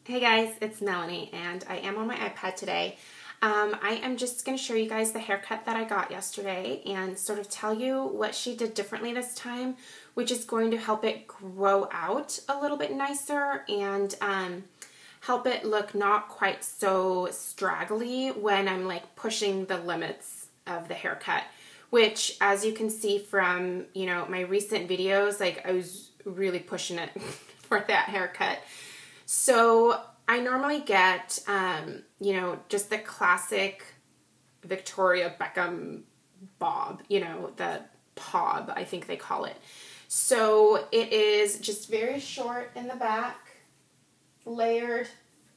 Hey guys, it's Melanie and I am on my iPad today. I am just going to show you guys the haircut that I got yesterday and sort of tell you what she did differently this time, which is going to help it grow out a little bit nicer and help it look not quite so straggly when I'm like pushing the limits of the haircut, which as you can see from, my recent videos, like I was really pushing it for that haircut. So I normally get, just the classic Victoria Beckham bob, the pob, I think they call it. So it is just very short in the back, layered,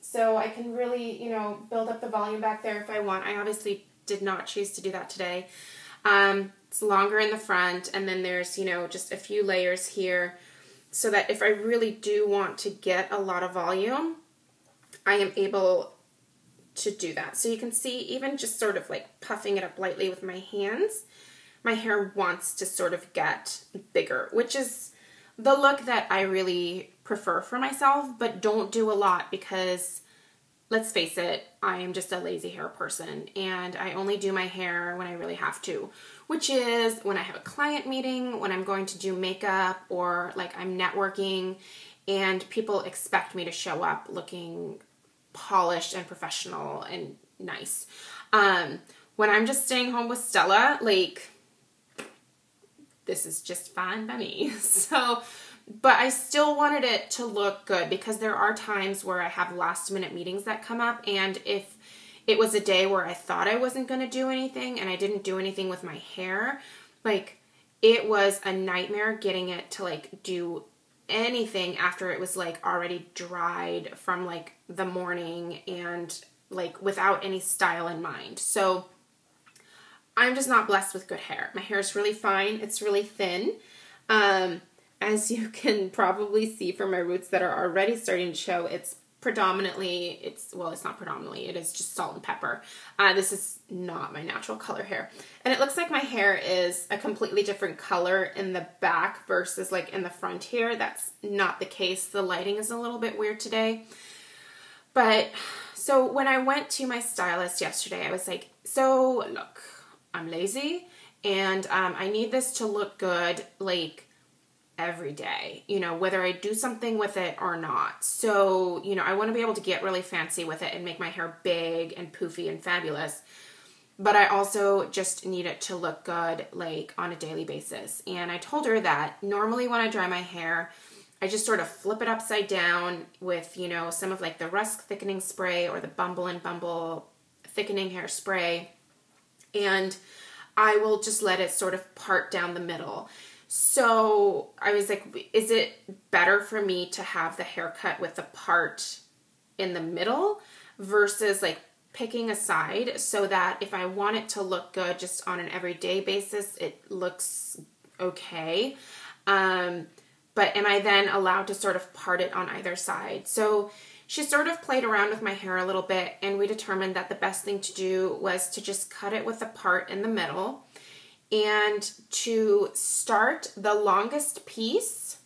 so I can really, build up the volume back there if I want. I obviously did not choose to do that today. It's longer in the front, and then there's, just a few layers here, so that if I really do want to get a lot of volume, I am able to do that. So you can see, even just sort of like puffing it up lightly with my hands, my hair wants to sort of get bigger, which is the look that I really prefer for myself, but don't do a lot because, let's face it, I am just a lazy hair person and I only do my hair when I really have to, which is when I have a client meeting, when I'm going to do makeup, or like I'm networking and people expect me to show up looking polished and professional and nice. When I'm just staying home with Stella, like, this is just fine by me. So, but I still wanted it to look good because there are times where I have last minute meetings that come up, and if it was a day where I thought I wasn't going to do anything and I didn't do anything with my hair, like, it was a nightmare getting it to like do anything after it was like already dried from like the morning and like without any style in mind. So I'm just not blessed with good hair. My hair is really fine. It's really thin. As you can probably see from my roots that are already starting to show, it's not predominantly, it is just salt and pepper. This is not my natural color hair. And it looks like my hair is a completely different color in the back versus like in the front here. That's not the case. The lighting is a little bit weird today. But, so when I went to my stylist yesterday, I was like, so look, I'm lazy and I need this to look good, like, every day, whether I do something with it or not. So, I want to be able to get really fancy with it and make my hair big and poofy and fabulous. But I also just need it to look good, like, on a daily basis. And I told her that normally when I dry my hair, I just sort of flip it upside down with, some of like the Rusk thickening spray or the Bumble and Bumble thickening hair spray. And I will just let it sort of part down the middle. So I was like, is it better for me to have the haircut with the part in the middle versus like picking a side so that if I want it to look good just on an everyday basis, it looks okay. But am I then allowed to sort of part it on either side? So she sort of played around with my hair a little bit, and we determined that the best thing to do was to just cut it with the part in the middle and to start the longest piece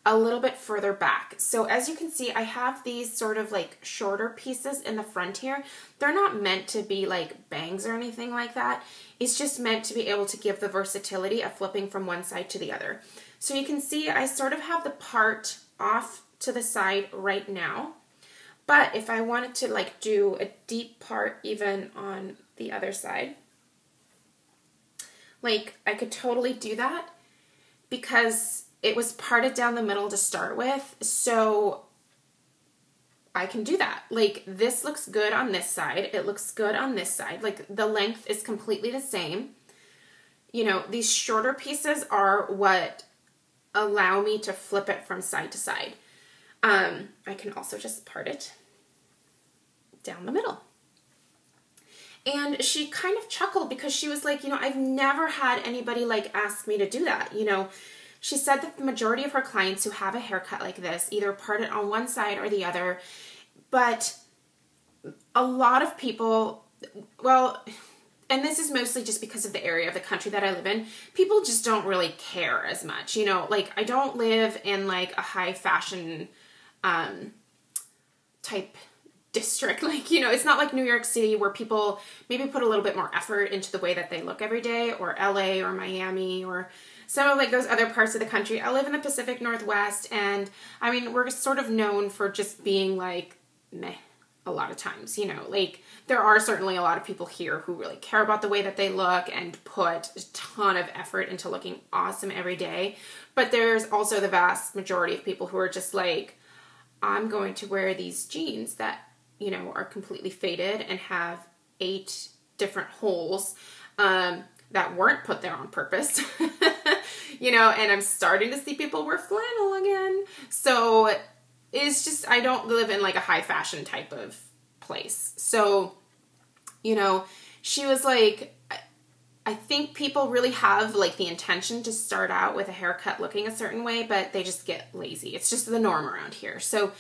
a little bit further back. So as you can see, I have these sort of like shorter pieces in the front here. They're not meant to be like bangs or anything like that. It's just meant to be able to give the versatility of flipping from one side to the other. So you can see I sort of have the part off to the side right now. But if I wanted to like do a deep part even on the other side, like, I could totally do that because it was parted down the middle to start with, so I can do that. Like, this looks good on this side. It looks good on this side. Like, the length is completely the same. These shorter pieces are what allow me to flip it from side to side. I can also just part it down the middle. And she kind of chuckled because she was like, I've never had anybody like ask me to do that. She said that the majority of her clients who have a haircut like this either part it on one side or the other. But a lot of people, well, and this is mostly just because of the area of the country that I live in, people just don't really care as much. Like, I don't live in like a high fashion type district. Like, you know, it's not like New York City where people maybe put a little bit more effort into the way that they look every day, or LA or Miami or some of like those other parts of the country. I live in the Pacific Northwest, and I mean, we're sort of known for just being like meh a lot of times, you know, like there are certainly a lot of people here who really care about the way that they look and put a ton of effort into looking awesome every day. But there's also the vast majority of people who are just like, I'm going to wear these jeans that, you know, are completely faded and have 8 different holes that weren't put there on purpose, you know, and I'm starting to see people wear flannel again. So it's just, I don't live in like a high fashion type of place. So, you know, she was like, I think people really have like the intention to start out with a haircut looking a certain way, but they just get lazy. It's just the norm around here. So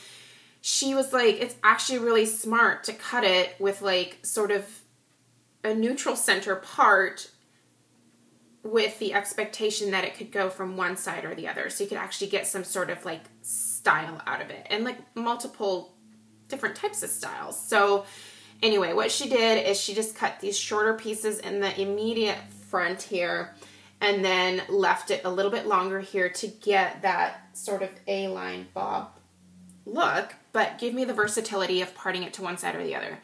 she was like, it's actually really smart to cut it with like sort of a neutral center part with the expectation that it could go from one side or the other. So you could actually get some sort of like style out of it, and like multiple different types of styles. So anyway, what she did is she just cut these shorter pieces in the immediate front here, and then left it a little bit longer here to get that sort of A-line bob look, but give me the versatility of parting it to one side or the other.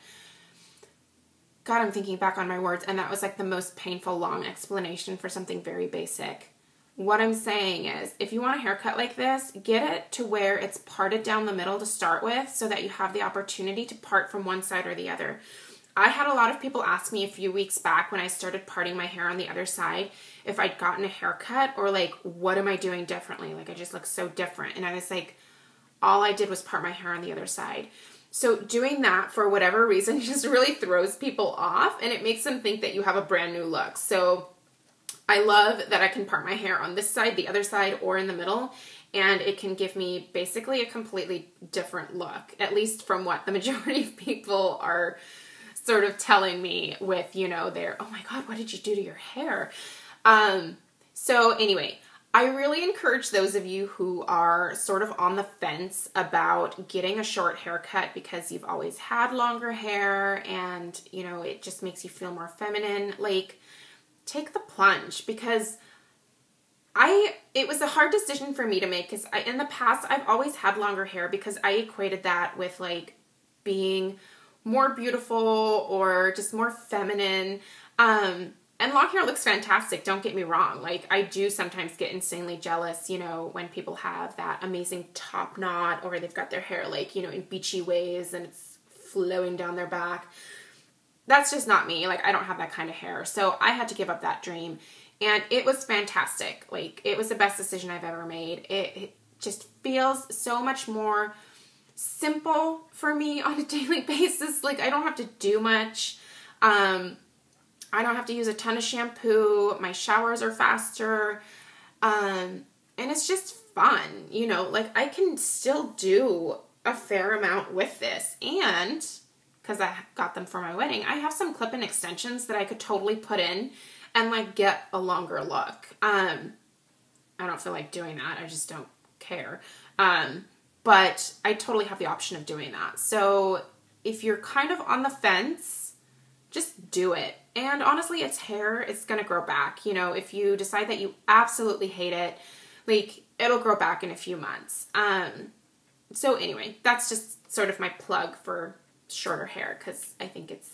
God, I'm thinking back on my words, and that was like the most painful long explanation for something very basic. What I'm saying is, if you want a haircut like this, get it to where it's parted down the middle to start with so that you have the opportunity to part from one side or the other. I had a lot of people ask me a few weeks back when I started parting my hair on the other side if I'd gotten a haircut, or like, what am I doing differently? Like, I just look so different. And I was like, all I did was part my hair on the other side. So doing that for whatever reason just really throws people off, and it makes them think that you have a brand new look. So I love that I can part my hair on this side, the other side, or in the middle, and it can give me basically a completely different look, at least from what the majority of people are sort of telling me with, you know, their, oh my God, what did you do to your hair? So anyway, I really encourage those of you who are sort of on the fence about getting a short haircut because you've always had longer hair and, you know, it just makes you feel more feminine. Like, take the plunge, because it was a hard decision for me to make, because in the past I've always had longer hair because I equated that with like being more beautiful or just more feminine. And long hair looks fantastic, don't get me wrong. Like, I do sometimes get insanely jealous, you know, when people have that amazing top knot, or they've got their hair like, you know, in beachy ways and it's flowing down their back. That's just not me. Like, I don't have that kind of hair. So I had to give up that dream, and it was fantastic. Like, it was the best decision I've ever made. It just feels so much more simple for me on a daily basis. Like, I don't have to do much. I don't have to use a ton of shampoo. My showers are faster. And it's just fun, you know, like I can still do a fair amount with this. And because I got them for my wedding, I have some clip-in extensions that I could totally put in and like get a longer look. I don't feel like doing that. I just don't care. But I totally have the option of doing that. So if you're kind of on the fence, just do it. And honestly, it's hair. It's going to grow back. You know, if you decide that you absolutely hate it, like, it'll grow back in a few months. So anyway, that's just sort of my plug for shorter hair, because I think it's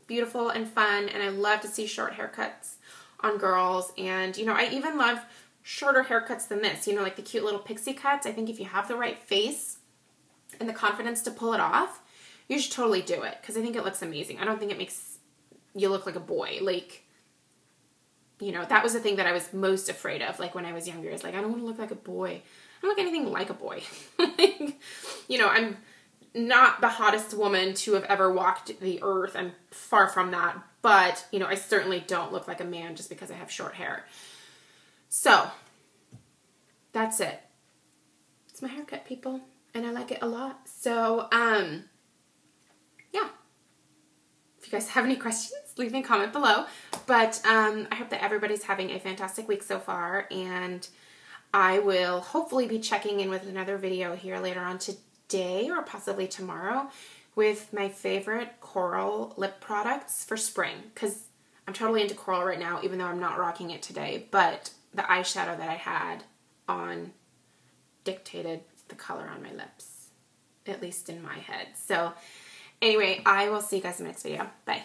beautiful and fun, and I love to see short haircuts on girls. And, you know, I even love shorter haircuts than this, you know, like the cute little pixie cuts. I think if you have the right face and the confidence to pull it off, you should totally do it, because I think it looks amazing. I don't think it makes you look like a boy. Like, you know, that was the thing that I was most afraid of, like when I was younger. Is like, I don't want to look like a boy. I don't look anything like a boy. Like, you know, I'm not the hottest woman to have ever walked the earth. I'm far from that. But, you know, I certainly don't look like a man just because I have short hair. So, that's it. It's my haircut, people. And I like it a lot. So, yeah. If you guys have any questions, leave me a comment below. But I hope that everybody's having a fantastic week so far. And I will hopefully be checking in with another video here later on today or possibly tomorrow with my favorite coral lip products for spring, because I'm totally into coral right now, even though I'm not rocking it today, but the eyeshadow that I had on dictated the color on my lips, at least in my head. So anyway, I will see you guys in the next video. Bye.